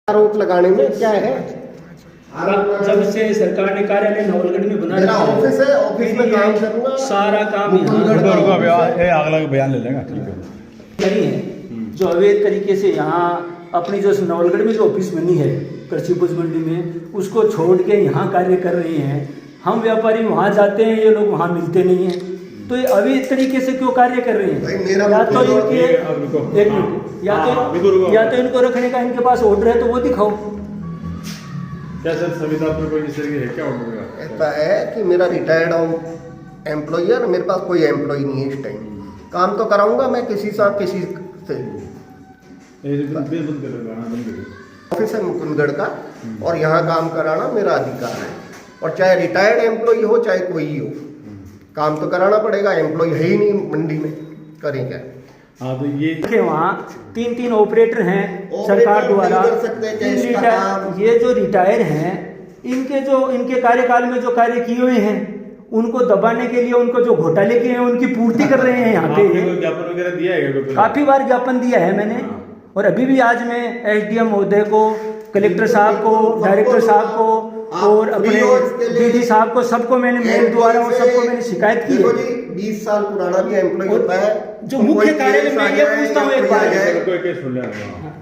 आरोप लगाने में क्या है? जब से सरकार ने कार्यालय नवलगढ़ में बना मेरा रखा है, ऑफिस है, ऑफिस में काम करूंगा। सारा काम यहाँ अगला बयान ले लेगा, ठीक है। नहीं है जो अवैध तरीके से यहाँ अपनी जो नवलगढ़ में जो ऑफिस बनी है कृषि उपज मंडी में, उसको छोड़ के यहाँ कार्य कर रहे हैं। हम व्यापारी वहाँ जाते हैं, ये लोग वहाँ मिलते नहीं हैं। तो ये अवैध तरीके से क्यों कार्य कर रहे हैं? या तो इनके एक मिनट, या तो इनको रखने का इनके पास ऑर्डर है तो वो दिखाओ। क्या सर संविधान में कोई इस तरह है क्या ऑर्डर? ऐसा है कि मेरा रिटायर्ड एम्प्लॉई है, मेरे पास कोई एम्प्लॉई नहीं है इस टाइम। काम तो कराऊंगा मैं किसी से। ऑफिस है मुकुंदगढ़ का और यहाँ काम कराना मेरा अधिकार है। और चाहे रिटायर्ड एम्प्लॉई हो चाहे कोई हो, काम तो कराना पड़ेगा। एम्प्लॉय है ही नहीं मंडी में, करें क्या? हाँ तो ये वहाँ 3 ऑपरेटर हैं सरकार द्वारा। ये जो रिटायर हैं, इनके कार्यकाल में जो कार्य किए हुए हैं उनको दबाने के लिए, उनको जो घोटाले किए हैं उनकी पूर्ति कर रहे हैं यहाँ पे। ज्ञापन वगैरह दिया है? काफी बार ज्ञापन दिया है मैंने, और अभी भी आज मैं एसडीएम महोदय को, कलेक्टर साहब को, डायरेक्टर साहब को और अपने डीडी साहब को, सबको मैंने मेल द्वारा और सबको मैंने शिकायत की है। 20 साल पुराना भी एम्प्लॉय होता है जो मुख्य कार्यालय में ये पूछता हूँ एक बार,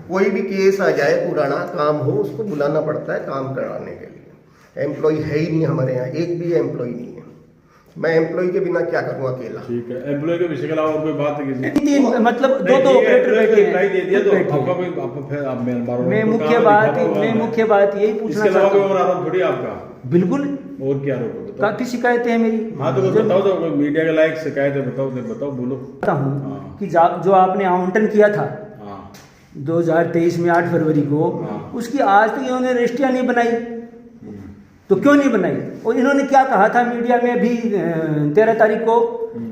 कोई भी केस आ जाए, पुराना काम हो, उसको बुलाना पड़ता है काम कराने के लिए। एम्प्लॉय है ही नहीं हमारे यहाँ, एक भी एम्प्लॉय नहीं है। मैं एम्प्लॉय के बिना क्या करूँ अकेला? ठीक है, एम्प्लॉय के विषय के अलावा और कोई बात है? मतलब दो ऑपरेटर बैठे हैं। दे दिया तो आपका कोई मैं मुख्य बात यही पूछना चाहता हूँ। और आरोप थोड़ी आपका? बिल्कुल। और क्या आरोप? काफी शिकायतें हैं मेरी। हाँ तो बताओ, तो मीडिया के लायक शिकायत है, बताओ बोलो। हूँ कि जो आपने आवंटन किया था 2023 में 8 फरवरी को, उसकी आज तक इन्होंने रजिस्ट्रियाँ नहीं बनाई। तो क्यों नहीं बनाई? और इन्होंने क्या कहा था मीडिया में भी 13 तारीख को,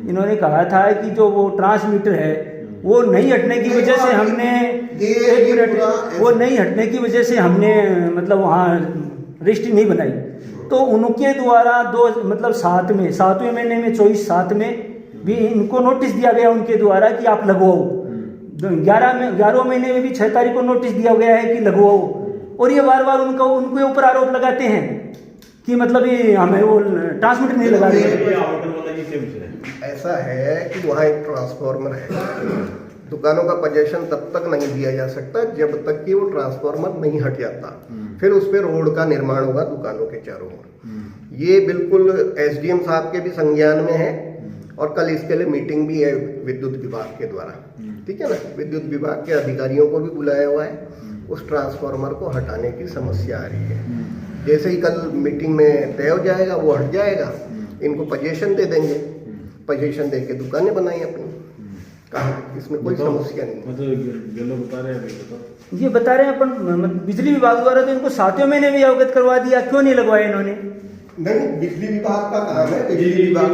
इन्होंने कहा था कि जो वो ट्रांसमीटर है वो नहीं हटने की वजह से हमने, एक मिनट, वो नहीं हटने की वजह से हमने मतलब वहाँ रजिस्ट्री नहीं बनाई। तो उनके द्वारा 7वें महीने में 24/7 में भी इनको नोटिस दिया गया उनके द्वारा कि आप लगवाओ। 11वें महीने में भी 6 तारीख को नोटिस दिया गया है कि लगवाओ। और ये बार बार उनके ऊपर आरोप लगाते हैं कि मतलब ये हमें वो ट्रांसमीटर नहीं लगा रहे। ऐसा है कि वहाँ एक ट्रांसफार्मर है। दुकानों का पोजीशन तब तक नहीं दिया जा सकता जब तक कि वो ट्रांसफार्मर नहीं हट जाता। फिर उस पर रोड का निर्माण होगा दुकानों के चारों ओर। ये बिल्कुल एसडीएम साहब के भी संज्ञान में है और कल इसके लिए मीटिंग भी है विद्युत विभाग के द्वारा। ठीक है ना, विद्युत विभाग के अधिकारियों को भी बुलाया हुआ है। उस ट्रांसफार्मर को हटाने की समस्या आ रही है। जैसे ही कल मीटिंग में तय हो जाएगा, वो हट जाएगा, इनको पोजीशन दे देंगे। पोजीशन दे के दुकानें बनाई अपनी। कहा इसमें कोई समस्या नहीं। ये बता रहे हैं अपन बिजली विभाग द्वारा तो इनको 7वें महीने में अवगत करवा दिया, क्यों नहीं लगवाया इन्होंने? नहीं, बिजली विभाग का काम है। बिजली विभाग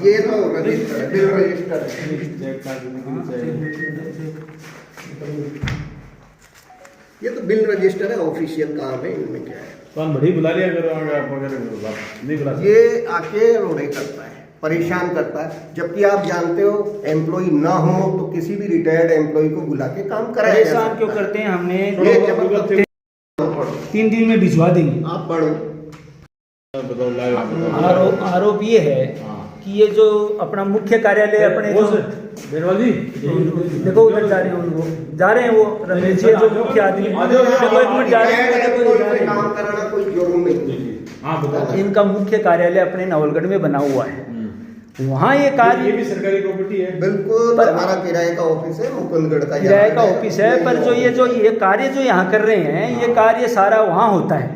ये तो रजिस्टर, बिल रजिस्टर ये तो बिल रजिस्टर है, ऑफिशियल काम है। इनमें क्या है? तो बड़ी बुला लिया करो, आप नहीं बुला। ये आके रोड़े करता है, परेशान करता है। जबकि आप जानते हो एम्प्लॉय ना हो तो किसी भी रिटायर्ड एम्प्लॉय को बुला के काम कराया। परेशान क्यों करते हैं? हमने 3 दिन में भिजवा देंगे। आप पढ़ो। आरोप ये है कि ये जो अपना मुख्य कार्यालय अपने देखो उधर जा रहे हैं, वो जा रहे हैं, वो रमेश जी जो मुख्य आदमी देखो एक मिनट जा रहे हैं, काम कराना कोई जुर्म नहीं। इनका मुख्य कार्यालय अपने नवलगढ़ में बना हुआ है। वहाँ ये कार्य, ये भी सरकारी प्रॉपर्टी है बिल्कुल। हमारा किराए का ऑफिस है मुकुंदगढ़ का, किराए का ऑफिस है। पर जो ये कार्य जो यहाँ कर रहे हैं, ये कार्य सारा वहाँ होता है।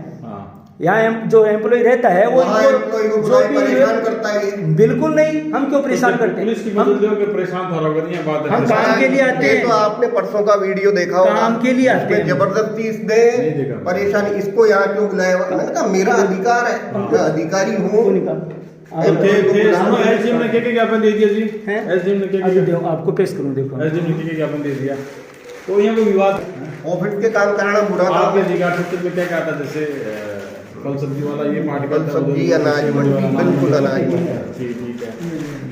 यहाँ जो एम्प्लॉय रहता है वो जो भी परेशान करता है। बिल्कुल नहीं, हम क्यों परेशान करते हैं? पुलिस की मदद लेके परेशान था रहा है बात। हम काम के लिए आते हैं। तो आपने परसों का वीडियो देखा होगा, काम के लिए आते हैं। जबरदस्ती इसने परेशान, इसको यहाँ क्यों बुलाया? मैंने कहा मेरा अधिकार है, मैं अधिकारी हूँ। एसडीएम ने क्या ज्ञापन दे दिया जी? एसडीएम ने क्या, आपको पेश करूँ, देखो एसडीएम ने क्या ज्ञापन दे दिया। तो यहाँ कोई विवाद, ऑफिस के काम कराना बुरा था। आपके अधिकार क्षेत्र में क्या कहता? जैसे फल सब्जी वाला ये पार्टिकल फल सब्जी, अनाज मंडी, बिल्कुल अनाज मंडी। ठीक है।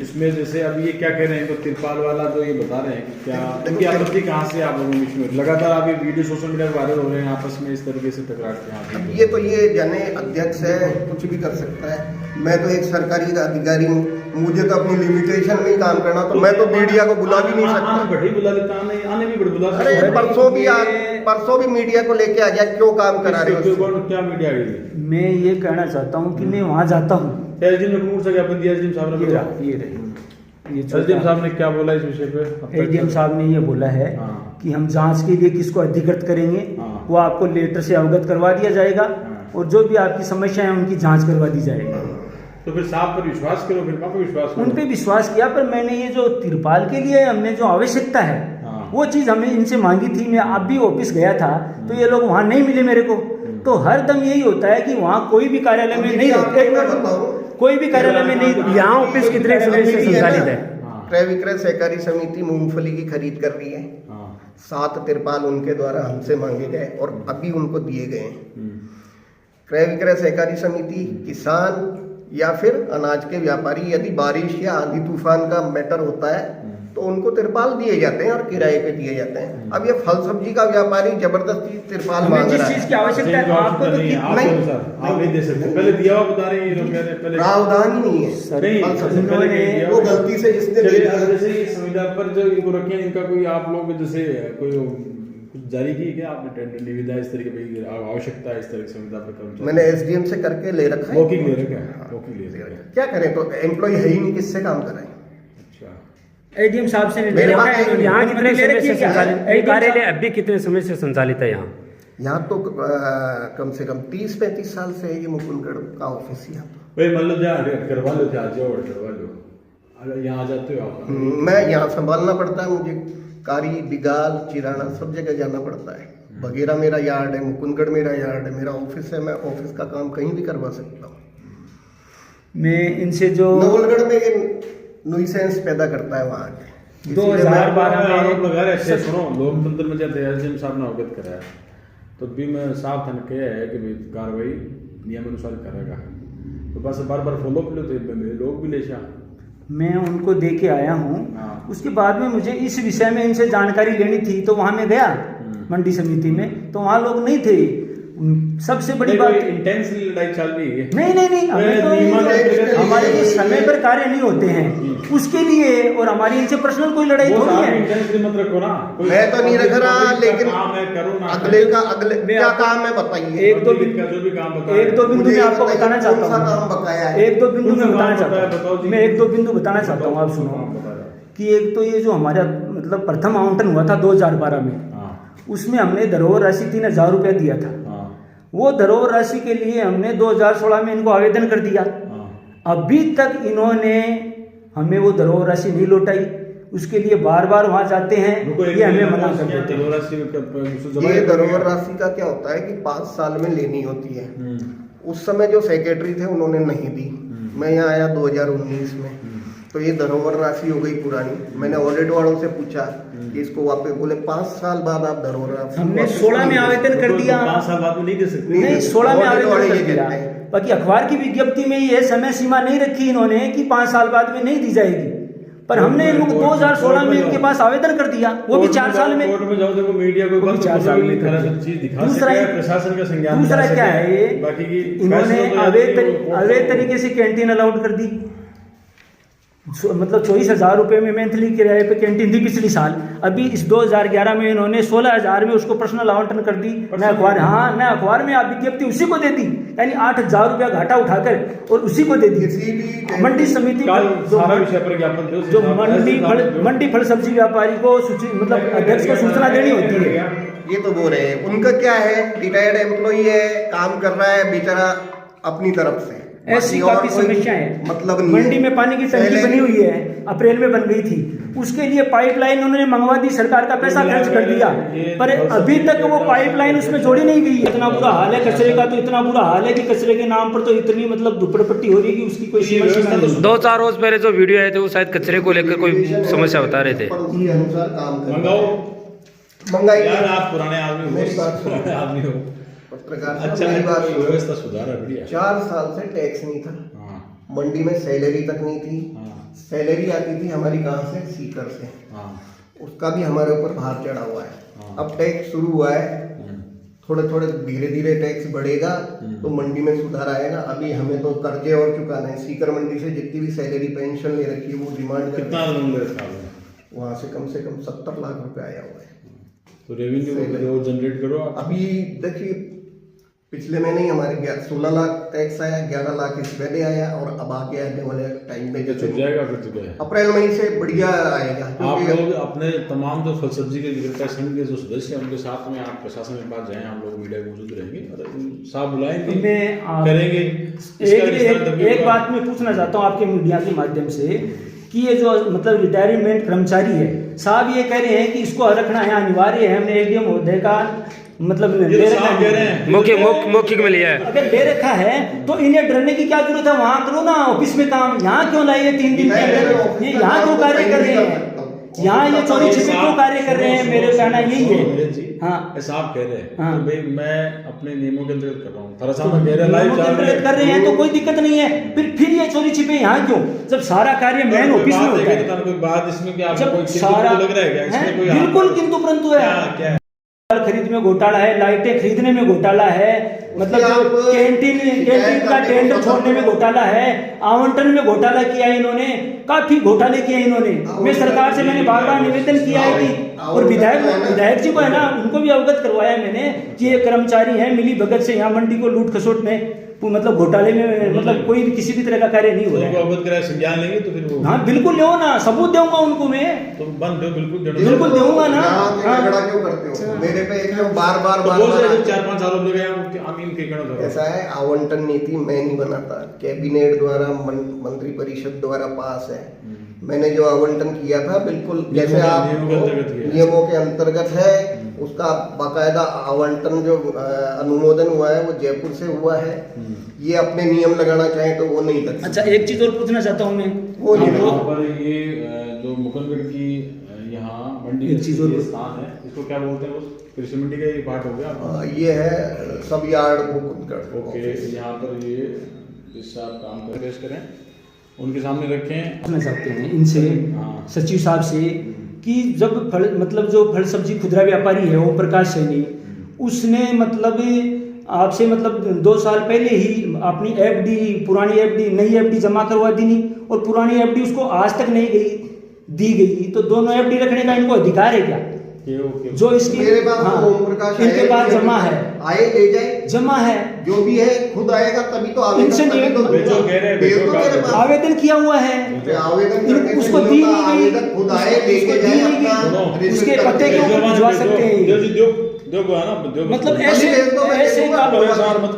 इसमें जैसे अब ये क्या कह रहे हैं तो तिरपाल वाला जो ये बता रहे हैं कि क्या इनकी आपत्ति कहाँ से आप लोगों के बीच में लगातार आप ये वीडियो सोशल मीडिया पर वायरल हो रहे हैं आपस में इस तरीके से टकरार के यहाँ अब ये तो ये जाने अध्यक्ष है, कुछ भी कर सकता है। मैं तो एक सरकारी अधिकारी हूँ, मुझे तो अपनी लिमिटेशन में ही काम करना, तो मैं तो मीडिया को बुला भी नहीं सकता। बड़ी बुला लेता आने भी बड़ी बुला अरे परसों भी मीडिया को लेके आ गया, क्यों काम करा रहे हो? क्या मीडिया आई? मैं ये कहना चाहता हूँ कि मैं वहाँ जाता हूँ। एसडीएम ने कौन सा ज्ञापन दिया? एसडीएम साहब ने एसडीएम साहब ने क्या बोला इस विषय पे? एसडीएम साहब ने ये बोला है कि हम जांच के लिए किसको अधिकृत करेंगे, वो आपको लेटर से अवगत करवा दिया जाएगा और जो भी आपकी समस्या है उनकी जांच करवा दी जाएगी। तो फिर साहब पर विश्वास करो, फिर कहाँ पर विश्वास करो? उन पे विश्वास किया, पर मैंने ये जो तिरपाल के लिए हमने जो आवश्यकता है वो चीज़ हमें इनसे मांगी थी। मैं अब भी ऑफिस गया था तो ये लोग वहाँ नहीं मिले मेरे को। तो हर दम यही होता है कि वहाँ कोई भी कार्यालय में नहीं रहते, कोई भी कार्यालय में नहीं। यहाँ ऑफिस कितने समय से संचालित है? क्रय विक्रय सहकारी समिति मूंगफली की खरीद कर रही है। 7 तिरपाल उनके द्वारा हमसे मांगे गए और अभी उनको दिए गए हैं। क्रय विक्रय सहकारी समिति, किसान या फिर अनाज के व्यापारी, यदि बारिश या आंधी तूफान का मैटर होता है तो उनको तिरपाल दिए जाते हैं और किराए पे दिए जाते हैं। अब ये फल सब्जी का व्यापारी जबरदस्ती तिरपाल मांग रहा है। जिस चीज की आवश्यकता है आपको तो नहीं दे सकते। पहले दिया हुआ बता रहे हैं ये लोग, कह रहे हैं पहले प्रावधान ही नहीं है, वो गलती से जिसने जैसे ये संविदा पर जो इनको रखे हैं इनका कोई आप लोग जैसे कोई कुछ जारी की क्या आपने टेंडर निविदा इस तरीके की आवश्यकता है इस तरह की संविदा पर कर्मचारी? मैंने एसडीएम से करके ले रखा है। मौखिक ले रखा है, मौखिक ले रखा है। क्या करें, तो एम्प्लॉय है ही नहीं, किससे काम कराएं? एडीएम साहब से मेरे पास यहाँ कितने समय से संचालित कार्यालय? अभी कितने समय से संचालित है यहाँ? यहाँ तो कम से कम 30-35 साल से है ये मुकुंदगढ़ का ऑफिस। यहाँ भाई मतलब करवा लो, आ जाओ करवा लो, अगर यहाँ आ जाते हो आप? मैं यहाँ संभालना पड़ता है मुझे, कारी, बिगाल, चिराना सब जगह जाना पड़ता है। बगेरा मेरा यार्ड है, मुकुंदगढ़ मेरा यार्ड है, मेरा ऑफिस है। मैं ऑफिस का काम कहीं भी करवा सकता हूँ। मैं इनसे जो नवलगढ़ में ये नुइसेंस पैदा करता है वहाँ के 2012 में आरोप लगा रहे थे। सुनो, लोकतंत्र में जब एसडीएम साहब ने अवगत कराया तो भी मैं साफ था कहा है कि भाई कार्रवाई नियम अनुसार करेगा। तो बस बार बार फॉलो अप लेते मेरे लोग भी ले जा। मैं उनको दे के आया हूँ। उसके बाद में मुझे इस विषय में इनसे जानकारी लेनी थी तो वहाँ मैं गया मंडी समिति में, तो वहाँ लोग नहीं थे। सबसे बड़ी बात इंटेंस लड़ाई चल रही है। नहीं हमारे जो समय पर कार्य नहीं होते हैं उसके लिए, और हमारी इनसे पर्सनल कोई लड़ाई थोड़ी है। मत रखो ना, मैं तो नहीं रख रहा, लेकिन अगले क्या काम है बताइए। एक दो बिंदु मैं आपको बताना चाहता हूँ। एक दो बिंदु मैं बताना चाहता हूँ। मैं एक दो बिंदु बताना चाहता हूँ, आप सुनो। कि एक तो ये जो हमारा मतलब प्रथम आवंटन हुआ था 2012 में, उसमें हमने धरोहर राशि 3000 रुपया दिया था। वो धरोहर राशि के लिए हमने 2016 में इनको आवेदन कर दिया। अभी तक इन्होंने हमें वो धरोहर राशि नहीं लौटाई। उसके लिए बार बार वहां जाते हैं, ये हमें मना कर देते हैं। ये धरोहर राशि का क्या होता है कि 5 साल में लेनी होती है। उस समय जो सेक्रेटरी थे उन्होंने नहीं दी। मैं यहाँ आया 2019 में, तो ये धरोहर राशि हो गई पुरानी। मैंने ऑडिट वालों से पूछा कि इसको वापस, बोले 5 साल बाद आप धरोहर राशि। हमने 16 में आवेदन कर दिया। 5 साल बाद में नहीं दे सकते। नहीं, 16 में आवेदन कर दिया। बाकी अखबार की विज्ञप्ति में ये समय सीमा नहीं रखी इन्होंने कि 5 साल बाद में नहीं दी जाएगी, पर हमने इनको 2016 में इनके पास आवेदन कर दिया, वो भी 4 साल में। कोर्ट में जाओ, देखो मीडिया को 4 साल में चीज दिखा सकते हैं, प्रशासन का संज्ञान। दूसरा क्या है, ये बाकी की इन्होंने अवैध तरीके से कैंटीन अलाउड कर दी। मतलब 24,000 रुपये में मंथली किराए पे कैंटीन थी पिछली साल। अभी इस 2011 में इन्होंने 16,000 में उसको पर्सनल आवंटन कर दी। मैं अखबार में आप विज्ञप्ति उसी को दे दी, यानी 8,000 रुपया घाटा उठाकर और उसी को दे दी। मंडी समिति जो मंडी फल सब्जी व्यापारी को मतलब अध्यक्ष को सूचना देनी होती है। ये तो बोल रहे हैं, उनका क्या है, रिटायर्ड एम्प्लॉई है, काम कर रहा है बेचारा अपनी तरफ से। ऐसी काफी समस्या है। मतलब मंडी में पानी की टंकी बनी हुई है, अप्रैल में बन गई थी, उसके लिए पाइपलाइन उन्होंने मंगवा दी, सरकार का पैसा खर्च कर दिया, पर अभी तक वो पाइपलाइन उसमें जोड़ी नहीं गई। इतना बुरा हाल है कचरे का, तो इतना बुरा हाल है कि कचरे के नाम पर तो इतनी मतलब दुपड़पट्टी हो रही है कि उसकी कोई सीमा नहीं। 2-4 रोज पहले जो वीडियो आए थे वो शायद कचरे को लेकर कोई समस्या बता रहे थे। मंगाई यार, आप पुराने आदमी हो। पत्रकार साहब, अच्छा मेरी बात है, सुनो। व्यवस्था सुधारा बढ़िया। 4 साल से टैक्स नहीं था, हाँ मंडी में सैलरी तक नहीं थी। हाँ सैलरी आती थी हमारी कहाँ से, सीकर से, हाँ उसका भी हमारे ऊपर भार चढ़ा हुआ है। हाँ। अब टैक्स शुरू हुआ है, थोड़े थोड़े धीरे धीरे टैक्स बढ़ेगा तो मंडी में सुधार आएगा। अभी हमें तो कर्जे और चुकाना है। सीकर मंडी से जितनी भी सैलरी पेंशन ले रखी है वो डिमांड कर कितना लोन ले रखा है? वहाँ से कम 70 लाख रुपए आया हुआ है। तो रेवेन्यू जनरेट करो आप। अभी देखिए पिछले महीने ही हमारे 16 लाख टैक्स आया, 11 लाख इस पहले आया और अब आगे आने वाले टाइम पे छुट जाएगा फिर तो क्या है। अप्रैल मई से बढ़िया आएगा। आप क्योंकि लोग अपने तमाम जो फल सब्जी के विक्रेता संघ के जो सदस्य हैं उनके साथ में आप प्रशासन के पास जाएं, हम लोग मीडिया मौजूद रहेंगे और साहब बुलाएंगे, मैं करेंगे। एक बात मैं पूछना चाहता हूँ आपके मीडिया के माध्यम से कि ये जो मतलब रिटायरमेंट कर्मचारी है साहब, ये कह रहे हैं कि इसको रखना है अनिवार्य है, हमने एडीएम होने का मतलब ले रखा है, मौखिक में लिया है। अगर ले रखा है तो इन्हें डरने की क्या जरूरत है, वहाँ करो ना ऑफिस में काम, यहाँ क्यों लाइए 3 दिन के अंदर, ये यहाँ क्यों कार्य कर रहे हैं, यहाँ ये चोरी छिपे क्यों कार्य कर रहे हैं, मेरे कहना यही है। हाँ साहब कह रहे हैं हाँ। कि भाई मैं अपने नियमों के अंतर्गत कर रहा हूँ, थोड़ा सा कह रहे लाइव कर रहे हैं तो कोई दिक्कत नहीं है, फिर ये चोरी छिपे यहाँ क्यों, जब सारा कार्य मेन ऑफिस में होता है। कोई बात इसमें क्या जब सारा लग रहा है क्या इसमें कोई बिल्कुल किंतु परंतु है, क्या खरीद में घोटाला है, लाइटें खरीदने में घोटाला है, मतलब कैंटीन का टेंडर छोड़ने में घोटाला है, आवंटन में घोटाला किया है इन्होंने, काफी घोटाले किए इन्होंने। मैं सरकार से मैंने बार बार निवेदन किया है कि, और विधायक जी को है ना उनको भी अवगत करवाया मैंने कि ये कर्मचारी है मिली भगत से यहाँ मंडी को लूट खसोट में मतलब घोटाले में मतलब कोई भी किसी भी तरह का कार्य नहीं हो रहा है। अवगत कराया, संज्ञान लेंगे तो फिर वो हाँ बिल्कुल लो ना, सबूत दूंगा उनको मैं, तो बंद दो बिल्कुल दूंगा ना। झगड़ा क्यों करते हो मेरे पे, एकदम बार बार 4-5 आरोप लगाए आमीन के कहना। ऐसा है, आवंटन नीति मैं नहीं बनाता, कैबिनेट द्वारा मंत्री परिषद द्वारा पास है। मैंने जो आवंटन किया था बिल्कुल जैसे आप नियमों के अंतर्गत है, उसका बाकायदा आवंटन जो अनुमोदन हुआ है वो जयपुर से हुआ है। ये अपने नियम लगाना चाहे तो वो नहीं कर सकते। अच्छा एक चीज और पूछना चाहता हूँ मैं, वो यहाँ पर ये जो मुकुंदगढ़ की यहाँ मंडी एक चीज और स्थान है, इसको क्या बोलते हैं, उस कृषि मंडी का ये पार्ट हो गया। ये है सब यार्ड मुकुंदगढ़। ओके, यहाँ पर ये जिससे आप काम कर पेश करें उनके सामने रखें। पूछना चाहते हैं इनसे हाँ। सचिव साहब से कि जब फल मतलब जो फल सब्जी खुदरा व्यापारी है ओम प्रकाश सैनी, उसने मतलब आपसे मतलब 2 साल पहले ही अपनी एफडी पुरानी एफडी नई एफडी जमा करवा दी नहीं, और पुरानी एफडी उसको आज तक नहीं दी गई, तो दोनों एफडी रखने का इनको अधिकार है क्या? जो इसकी मेरे पास हाँ, ओम प्रकाश इनके पास जमा है, आए ले जाए, जमा है, जो भी है खुद आएगा तभी तो आवेदन, इनसे तभी तो भेजो, कह रहे हैं, भेजो, भेज दो मेरे पास। आवेदन किया हुआ है, आवेदन करके उसको भेजो दी का नहीं गई, आवेदन खुद आए लेके जाए अपना उसके रिसिप्ट पते के करके ऊपर भिजवा सकते हैं। मतलब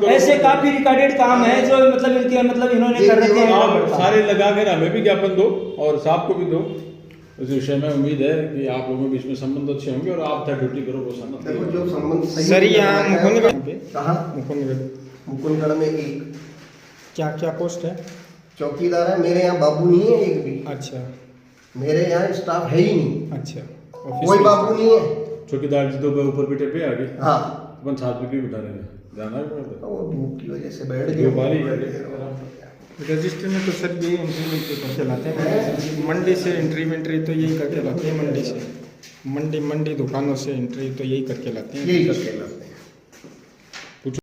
ऐसे काफी रिकॉर्डेड काम है जो मतलब इनके मतलब इन्होंने कर रखे हैं। आप सारे लगा कर हमें भी ज्ञापन दो और साहब को भी दो। इस विषय में उम्मीद है कि आप लोगों के बीच में संबंध अच्छे होंगे और आप तय ड्यूटी करो वो संबंध। देखो जो संबंध सही सर यहाँ मुकुंदगढ़ कहाँ मुकुंदगढ़ में एक क्या पोस्ट है? चौकीदार है, मेरे यहाँ बाबू नहीं है एक भी, अच्छा मेरे यहाँ स्टाफ है ही नहीं, अच्छा कोई बाबू नहीं है। चौकीदार जी तो ऊपर बेटे पे आ गए, हाँ अपन छात्र भी बिठा रहे हैं, जाना है वो धूप की वजह से बैठ जो बारी गए। रजिस्टर में तो सर यही एंट्री विंट्री करके लाते हैं, मंडी से एंट्री विंट्री तो यही करके लाते हैं, मंडी से मंडी दुकानों से एंट्री तो यही करके लाते हैं। यही करके लाते